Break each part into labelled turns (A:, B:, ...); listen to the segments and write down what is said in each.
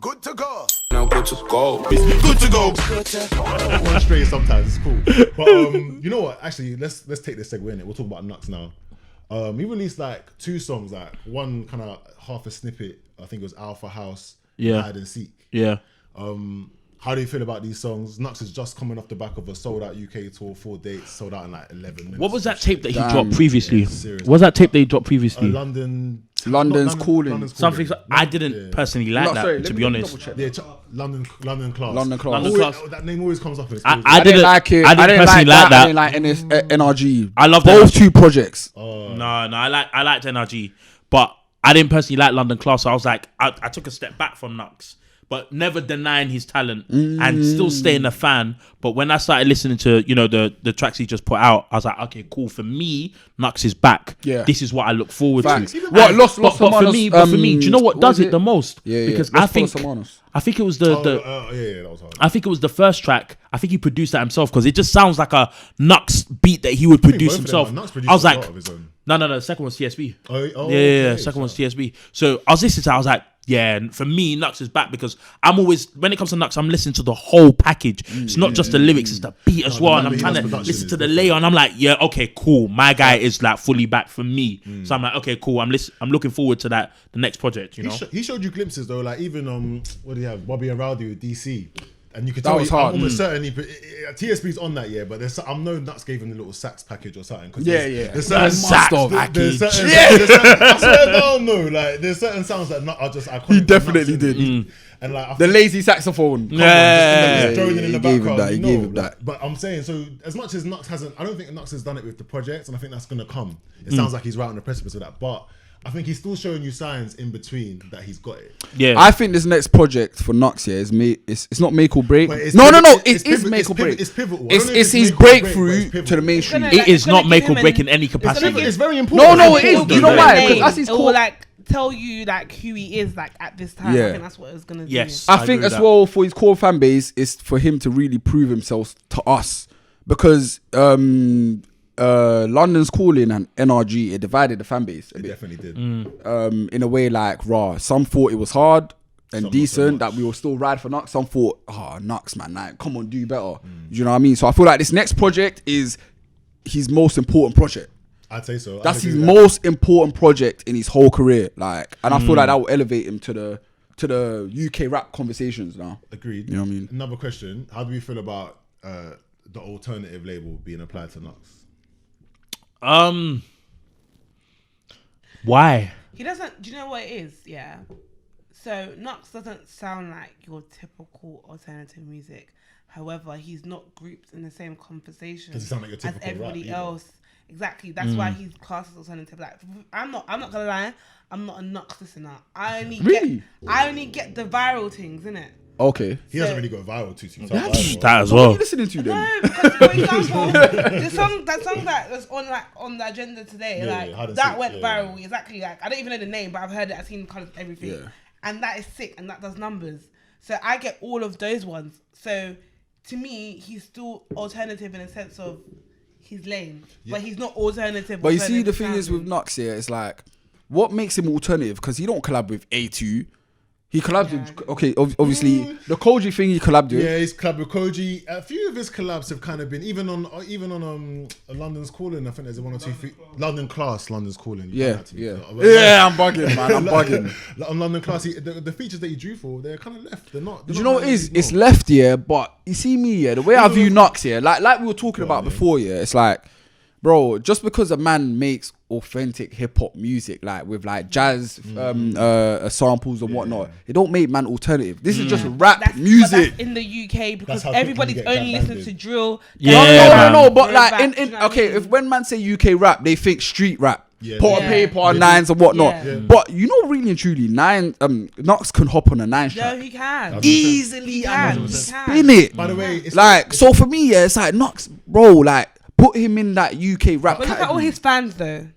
A: good to go.
B: Now good to go. It's good to go.
C: One straight sometimes, it's cool. But you know what? Actually, let's take this segue in it. We'll talk about Knucks now. He released like 2 songs, like one kind of half a snippet. I think it was Alpha House, Hide and Seek.
D: Yeah.
C: How do you feel about these songs? Knucks is just coming off the back of a sold out UK tour, 4 dates, sold out in like 11 minutes.
D: What was that tape that he dropped previously? What was that tape that he dropped previously?
E: London's Calling.
D: Something I didn't personally like that, to be honest.
C: Yeah, London Class.
E: London Class.
C: That name always comes up.
D: I didn't like it. I didn't personally like that.
E: I didn't like NRG.
D: I love
E: both 2 projects.
D: No, I liked NRG, but I didn't personally like London Class. So I was like, I took a step back from Knucks, but never denying his talent and still staying a fan. But when I started listening to, the tracks he just put out, I was like, okay, cool. For me, Knucks is back.
E: Yeah.
D: This is what I look forward to.
E: What lost
D: but for me, do you know what does it the most?
E: Yeah.
D: Because I think it was
C: that was hard.
D: I think it was the first track. I think he produced that himself because it just sounds like a Knucks beat that he would produce himself. I was like, no. The second one's TSB. Yeah. Second one's TSB. So I was listening to it, I was like, yeah, and for me, Knucks is back because I'm always, when it comes to Knucks, I'm listening to the whole package. It's not just the lyrics, it's the beat as well. And I'm trying to listen to the layer, and I'm like, yeah, okay, cool. My guy is like fully back for me. So I'm like, okay, cool. I'm looking forward to that, the next project,
C: He showed you glimpses though, like even what do you have? Bobby and Rowdy with DC. And you could
E: that
C: tell
E: was hard.
C: I'm almost certainly TSB's on that, but there's I'm no Knucks gave him the little sax package or something.
E: There's
C: certain
E: sax
C: package. I swear down, no, like there's certain sounds that are just iconic.
E: He definitely did.
C: And like
E: the lazy saxophone.
C: He gave him that. But I'm saying, so as much as Knucks hasn't, I don't think Knucks has done it with the project, and I think that's gonna come. It sounds like he's right on the precipice of that, but I think he's still showing you signs in between that he's got it.
E: Yeah, I think this next project for Knucks here is it's not make or break.
C: It
E: is make or break.
C: It's pivotal.
E: It's his breakthrough to the mainstream.
D: It is not make or break in any capacity.
C: It's very important.
E: No, it is. You know why? Because that's his core.
F: Tell you like who he is like at this time. I think that's what it's gonna do.
D: Yes,
E: I think as well for his core fan base is for him to really prove himself to us because London's Calling and NRG, it divided the fan base a bit.
C: Definitely did.
E: In a way like some thought it was hard and decent that we will still ride for Knucks. Some thought, Knucks, man, like come on, do better. You know what I mean? So I feel like this next project is his most important project.
C: I'd say so.
E: That's his most important project in his whole career. Like, and I feel like that will elevate him to the UK rap conversations now.
C: Agreed.
E: You know what I mean?
C: Another question: how do we feel about the alternative label being applied to Knucks?
D: Why?
F: He doesn't. Do you know what it is? Yeah. So Knucks doesn't sound like your typical alternative music. However, he's not grouped in the same conversation
C: as
F: everybody else. Exactly. That's why he's classed as alternative. Like, I'm not gonna lie. I'm not a Knucks listener. I only get the viral things, innit?
E: Okay.
C: He hasn't really got viral too.
D: That as well.
E: What are you listening to then?
F: No, because for example, that song that was on the agenda today, that went viral. Exactly. Like, I don't even know the name, but I've heard it. I've seen kind of everything, and that is sick, and that does numbers. So I get all of those ones. So to me, he's still alternative in a sense of his lane, but he's not alternative.
E: But you see, the thing is with Knucks here, it's like, what makes him alternative? Because he don't collab with A2. He collabs with, obviously, the Koji thing he collabed with.
C: Yeah, he's collabed with Koji. A few of his collabs have kind of been, even on London's Calling, I think there's 1 or 2 London Class, London's Calling.
E: Yeah, I'm bugging, man, I'm bugging.
C: On London Class, the features that he drew for, they're kind of left. They're not.
E: Do you know what it is? It's left, but you see me, the way I view Knucks here, like we were talking about before, it's like, bro, just because a man makes authentic hip hop music, like with like jazz samples and whatnot, it don't make man alternative. This is just rap music.
F: That's in the UK because everybody's only listening to drill.
E: No, but like if when man say UK rap, they think street rap. Pot of paper, nines and whatnot. But you know, really and truly, Knucks can hop on a 9 track.
F: No, he can.
E: Easily and spin it.
C: By the way, it's
E: like, so for me, it's like Knucks, bro, like, put him in that UK rap
F: But look at all his fans though.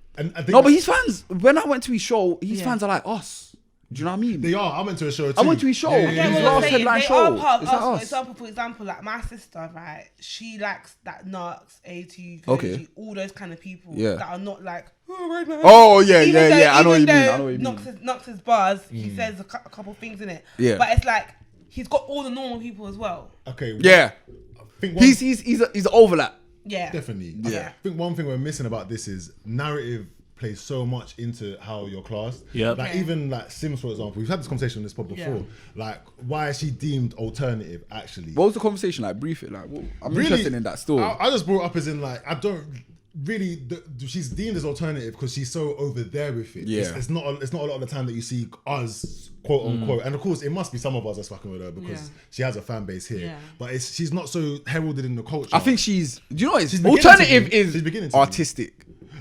E: No, but his fans, when I went to his show, his fans are like us. Do you know what I mean?
C: They are. I went to a show too.
E: I went to his show.
F: I get
E: His
F: what
E: last
F: you're saying.
E: headline
F: They
E: show.
F: are part of
E: Is that
F: us.
E: us?
F: For example, like my sister, right? She likes that Knucks, A2,
E: Okay.
F: all those kind of people
E: Yeah.
F: that are not like, right now.
E: Oh, yeah,
F: Even
E: yeah,
F: though-
E: yeah. I know what you
F: even
E: mean.
F: though
E: I know what you mean.
F: Knucks' bars, he says a couple things in it.
E: Yeah.
F: But it's like, he's got all the normal people as well.
C: Okay.
E: Yeah.
C: I think one,
E: He's an overlap.
F: Yeah.
C: definitely.
F: Yeah.
C: I think one thing we're missing about this is narrative plays so much into how you're classed.
D: Yeah.
C: Like even like Simz, for example, we've had this conversation on this pod before. Like, why is she deemed alternative actually?
E: What was the conversation like? Brief it. Like, I'm interested in that story.
C: I just brought up as in like, I don't really. She's deemed as alternative because she's so over there with it.
E: Yeah.
C: It's not a lot of the time that you see us quote unquote, and of course it must be some of us that's fucking with her because she has a fan base here.
F: Yeah.
C: But she's not so heralded in the culture.
E: I think she's. Do you know what?
C: She's beginning
E: Alternative
C: to be. She's beginning
E: is
C: to be.
E: artistic.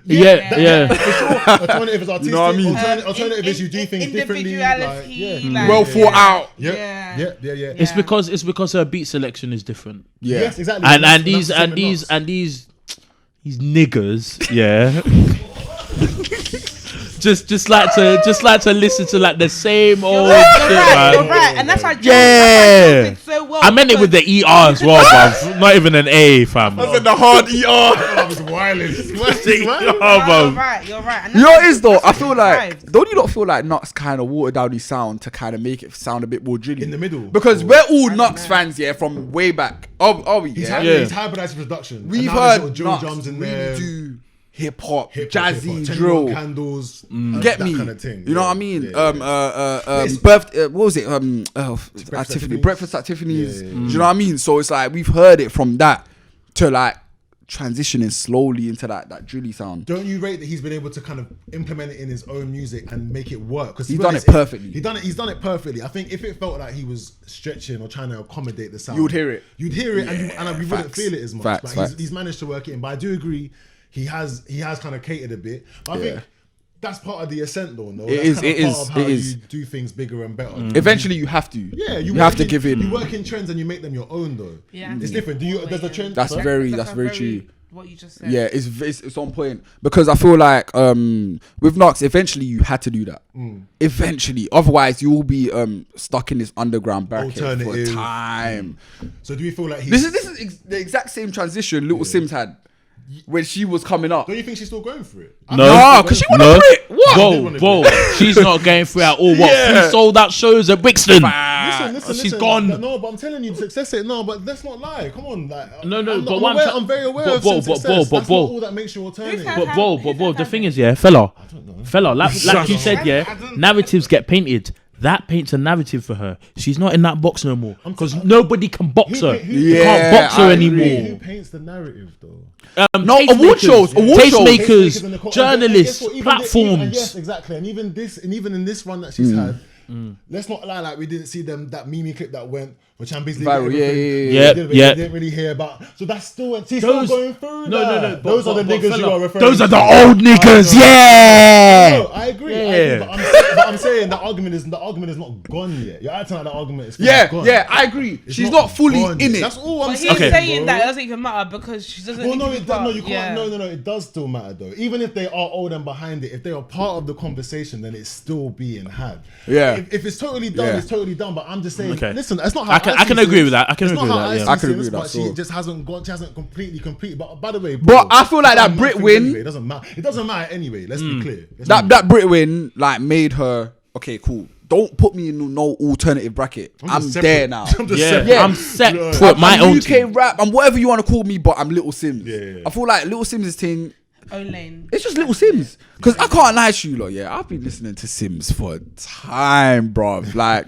D: Yeah.
C: For sure. Alternative is artistic.
E: You know what I mean?
C: Alternative is you do things differently.
F: Individuality, like,
E: Well thought out.
C: Yeah.
D: It's because her beat selection is different.
E: Yeah.
C: Yes, exactly.
D: And
C: that's
D: these
C: the same with Knucks.
D: these niggers, yeah. just like to listen to like the same old shit, man.
F: You're right, and that's why Jones did so well.
D: I meant it with the ER as well, bruv. Not even an A, fam.
E: That's the hard ER.
C: I was wilding.
F: You're right. And
E: You know what it is though? I
F: that's
E: feel
F: what
E: like
F: drives.
E: don't you not feel like Knucks kind of watered down his sound to kind of make it sound a bit more drilly
C: In the middle.
E: Because we're all Knucks fans, yeah, from way back. Are we?
C: He's
E: Yeah.
C: hybridized production.
E: We've
C: And now there's
E: heard
C: little drill
E: Knucks
C: drums in
E: really
C: there.
E: do hip hop,
C: Hip-hop,
E: jazzy
C: 10
E: drill.
C: candles.
E: Get
C: that
E: me?
C: kind of thing.
E: You know
C: Yeah.
E: what I mean?
C: Yeah.
E: What was it? At
C: at
E: Tiffany.
C: Tiffany's.
E: Breakfast at Tiffany's.
C: Yeah.
E: Do you know what I mean? So it's like we've heard it from that to like transitioning slowly into that drilly sound.
C: Don't you rate that he's been able to kind of implement it in his own music and make it work? Because
E: He's done it perfectly.
C: He's done it perfectly. I think if it felt like he was stretching or trying to accommodate the sound,
E: You would hear it.
C: You'd hear it, and we wouldn't
E: Facts.
C: feel it as much.
E: Facts,
C: Like
E: facts.
C: he's managed to work it in. But I do agree, he has kind of catered a bit. But I think that's part of the ascent, though. No,
E: It
C: that's
E: is,
C: kind of
E: it
C: part
E: is,
C: of how
E: it is.
C: you do things bigger and better.
E: Eventually, you have to.
C: Yeah,
E: you have to give in.
C: You work in trends and you make them your own, though.
F: Yeah.
C: It's different. Does the trend?
E: That's
C: Sorry?
E: very
F: That's
E: true.
F: What you just said.
E: Yeah, it's on point because I feel like with Knucks, eventually you had to do that. Eventually, otherwise you will be stuck in this underground bracket for
C: Alternative.
E: time.
C: So do we feel like
E: This is the exact same transition Little Simz had when she was coming up.
C: Don't you think she's still going for it?
E: No, because she won a Brit. What?
D: Whoa, she's not going through at all. What?
E: Yeah.
D: 3 sold out shows at Brixton.
C: Listen,
D: She's gone.
C: No, but I'm telling you, success it. No, but let's not lie. Come on, like
D: No,
C: I'm very aware of some success. That's not all that makes you alternative.
D: But the thing is, yeah, fella, like you said, yeah, narratives get painted. That paints a narrative for her. She's not in that box no more because nobody can box her. You can't box her
E: I
D: anymore.
C: Who paints the narrative though?
E: No, award shows,
D: tastemakers,
C: in the
D: journalists,
C: And guess what?
D: platforms.
C: And yes, exactly. And even in this run that she's had, let's not lie like we didn't see that meme clip that went for Champions League.
E: Viral,
D: yeah.
C: We didn't really hear about. So that's still she's still going through.
D: No.
C: Those are the niggas you are referring.
D: Those
C: to.
D: are the old niggas. Yeah.
C: No, I agree.
D: Yeah.
C: But I'm saying the argument is not gone yet. You're acting like the argument is gone.
E: Yeah, I agree.
C: It's
E: She's not fully
C: gone
E: in
C: yet.
E: it.
C: That's all I'm
F: But
C: saying.
F: he's saying
C: bro.
F: that it doesn't even matter because she doesn't.
C: Well,
F: need
C: no,
F: to be
C: it
F: part-
C: no, you can't.
F: yeah.
C: No, it does still matter though. Even if they are old and behind it, if they are part of the conversation, then it's still being had.
E: Yeah.
C: If it's totally done, it's totally done. But I'm just saying.
D: Okay.
C: Listen, that's not how
D: I can agree with that. I can
C: It's
D: agree
C: not
D: with
C: how
D: that.
C: I
D: Yeah.
C: see
E: I can
C: Simz,
E: agree with
C: but
E: that,
C: she
E: so.
C: just hasn't gone. She hasn't completely completed. But by the way,
E: But I feel like that
C: nothing
E: Brit win-
C: anyway. It doesn't matter. It doesn't matter anyway. Let's be clear.
E: That Brit win like made her okay. Cool. Don't put me in no alternative bracket. I'm
C: just
E: there
C: separate.
E: now.
C: I'm just
D: Yeah,
C: separate.
D: I'm set.
C: No.
D: Put my
E: I'm
D: own
E: UK
D: team.
E: rap. I'm whatever you want to call me, but I'm Little Simz.
C: Yeah.
E: I feel like Little Simz' thing.
F: Own lane.
E: It's just Little Simz. Because I can't lie to you, lot. Yeah, I've been listening to Simz for time, bruv. Like,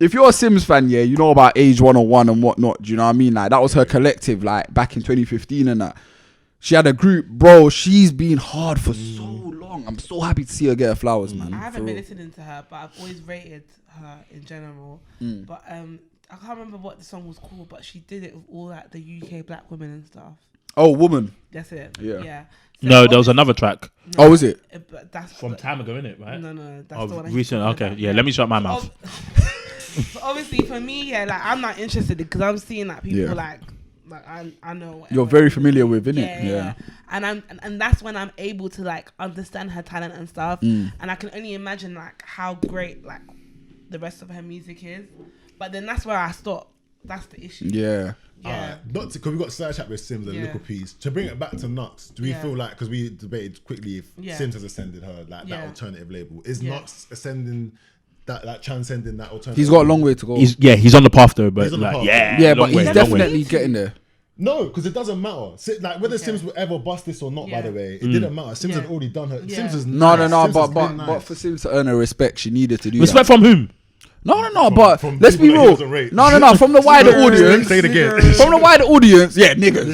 E: if you're a Simz fan, yeah, you know about Age 101 and whatnot. Do you know what I mean? Like, that was her collective, like, back in 2015 and that. She had a group, bro. She's been hard for so long. I'm so happy to see her get her flowers, man.
F: I haven't
E: For
F: been
E: real.
F: listening to her, but I've always rated her in general. But I can't remember what the song was called, but she did it with all like the UK black women and stuff.
E: Oh, Woman.
F: That's it.
E: Yeah.
F: So
D: No, there was another track
E: Oh, is it?
F: But that's
D: from time ago, innit? Right?
F: No, that's
D: Oh,
F: the one.
D: recent.
F: I'm
D: Okay,
F: talking
D: yeah.
F: about.
D: Let me shut my mouth.
F: But obviously, for me, yeah, like I'm not interested because I'm seeing that people
E: Yeah.
F: like I know whatever.
E: You're very familiar with, innit?
F: Yeah. And that's when I'm able to like understand her talent and stuff. And I can only imagine like how great like the rest of her music is. But then that's where I stop. That's the issue.
E: Yeah.
C: Not because we got side chat with Simz and Little Piece. To bring it back to Knucks, do we feel like, because we debated quickly if Simz has ascended her, like that alternative label, is Knucks ascending that transcending that alternative?
E: He's got a long way to go.
D: He's on the path though, but
C: He's
D: like,
E: but he's definitely getting there.
C: No, because it doesn't matter. Like whether Simz would ever bust this or not, by the way, it didn't matter. Simz had already done her. Simz is
E: no,
C: nice.
E: but for Simz to earn her respect, she needed to do
D: respect
E: that.
D: from whom?
E: No, but
C: from
E: let's be real. No, from the wider audience.
C: Say it again.
E: From the wider audience, niggas.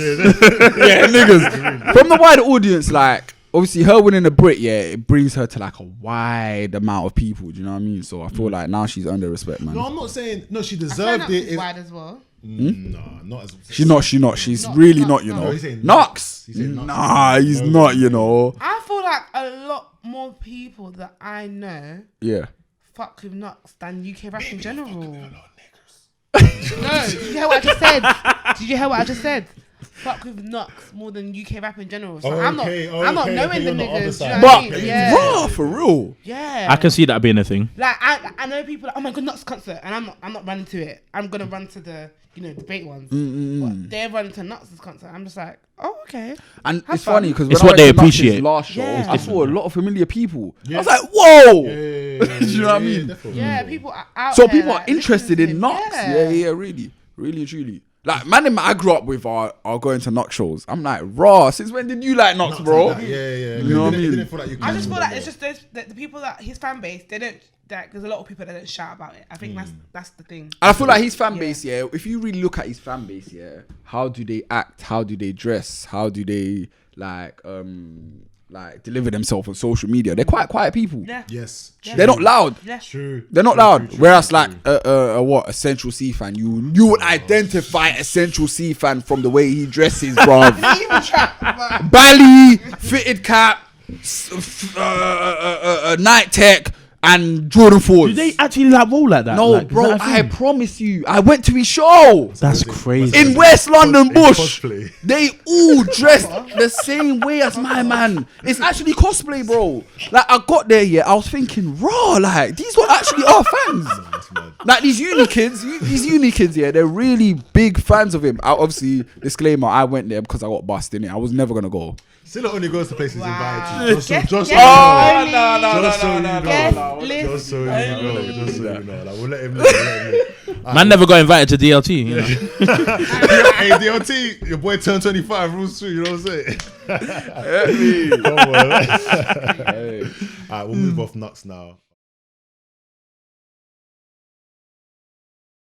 E: Yeah, niggas. From the wider audience, like, obviously her winning the Brit, it brings her to like a wide amount of people. Do you know what I mean? So I feel like now she's under respect, man.
C: No, I'm not saying she deserved it.
F: Wide as well.
C: No, not as.
E: She's not. She's really not. You know. Knucks. Nah, he's not. You know.
F: I feel like a lot more people that I know.
E: Yeah.
F: Fuck with Knucks than UK rap in general. No, did you hear what I just said? Fuck with Knucks more than UK rap in general. So I'm not knowing the niggas. Do you know what I mean?
E: Raw for real.
F: Yeah.
D: I can see that being a thing.
F: Like I know people like, oh my god, Knucks concert, and I'm not running to it. I'm gonna run to the debate ones. But they're running to Knucks' concert. I'm just like, oh okay.
E: And it's funny because
D: it's what they appreciate.
E: Last show, I saw a lot of familiar people. I was like, whoa. Do you know what I mean?
F: Yeah, people are out
E: so
F: there,
E: people
F: like,
E: are interested in
F: listening.
E: Knucks. Yeah, really and truly. Like, man, them I grew up with are going to Knucks shows. I'm like, raw. Since when did you like Knucks, bro?
C: Like yeah.
E: You know what I mean?
F: I just feel like it's just the people that his fan base, they don't. There's a lot of people that don't shout about it. I think that's the thing.
E: And I feel like his fan base, if you really look at his fan base, how do they act? How do they dress? How do they like deliver themselves on social media? They're quite quiet people.
F: Yeah.
C: Yes.
E: They're not loud.
F: Yeah.
C: True.
E: They're not loud. Whereas like a Central C fan, you would identify a Central C fan from the way he dresses, bro. Bally, fitted cap, night tech, and Jordan 4s.
D: Do they actually roll like that?
E: No,
D: like,
E: bro, I promise you. I went to his show.
D: That's crazy.
E: In West London Bush.
C: Cosplay.
E: They all dressed the same way as my man. It's actually cosplay, bro. Like, I got there, I was thinking, raw, like, these were actually our fans. Like, these uni kids, they're really big fans of him. Obviously, disclaimer, I went there because I got bussed in it. I was never going to go.
C: Silla only goes to places invited to. Just so you know. Like, we'll let him know.
D: Man never got invited to DLT. You know?
C: Hey, DLT, your boy turned 25, rules through, you know what I'm saying? Come on. Alright, we'll move off Knucks now.